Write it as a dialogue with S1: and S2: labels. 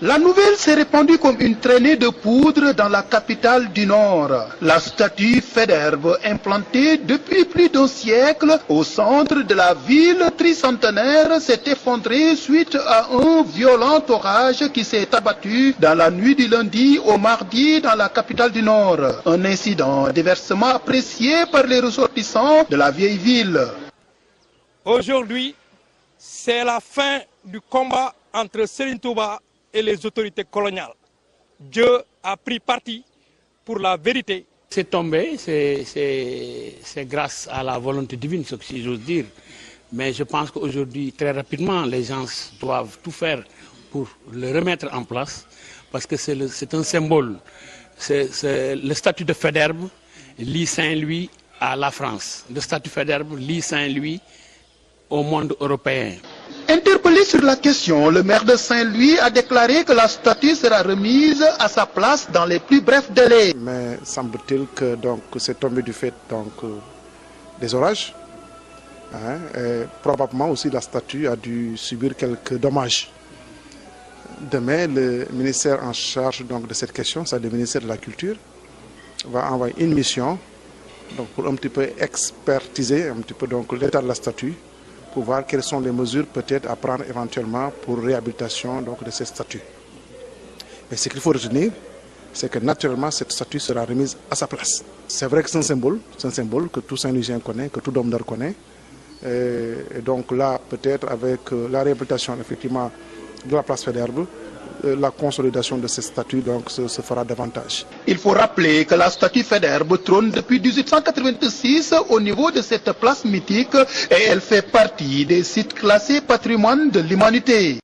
S1: La nouvelle s'est répandue comme une traînée de poudre dans la capitale du Nord. La statue Faidherbe, implantée depuis plus d'un siècle au centre de la ville tricentenaire, s'est effondrée suite à un violent orage qui s'est abattu dans la nuit du lundi au mardi dans la capitale du Nord. Un incident diversement apprécié par les ressortissants de la vieille ville.
S2: Aujourd'hui, c'est la fin du combat entre Serigne Touba et les autorités coloniales. Dieu a pris parti pour la vérité.
S3: C'est tombé, c'est grâce à la volonté divine, si j'ose dire. Mais je pense qu'aujourd'hui, très rapidement, les gens doivent tout faire pour le remettre en place, parce que c'est un symbole. C'est le statut de Faidherbe lie Saint-Louis à la France. Le statut Faidherbe lie Saint-Louis au monde européen.
S1: Interpellé sur la question, le maire de Saint-Louis a déclaré que la statue sera remise à sa place dans les plus brefs délais.
S4: Mais semble-t-il que c'est tombé du fait des orages. Et probablement aussi la statue a dû subir quelques dommages. Demain, le ministère en charge de cette question, c'est le ministère de la Culture, va envoyer une mission pour un petit peu expertiser un petit peu l'état de la statue, pour voir quelles sont les mesures peut-être à prendre éventuellement pour réhabilitation de cette statue. Mais ce qu'il faut retenir, c'est que naturellement cette statue sera remise à sa place. C'est vrai que c'est un symbole que tout Saint-Louisien connaît, que tout Dôme-d'Or connaît. Et donc là, peut-être avec la réhabilitation effectivement de la place Faidherbe, la consolidation de ces statues se fera davantage.
S1: Il faut rappeler que la statue Faidherbe trône depuis 1886 au niveau de cette place mythique et elle fait partie des sites classés patrimoine de l'humanité.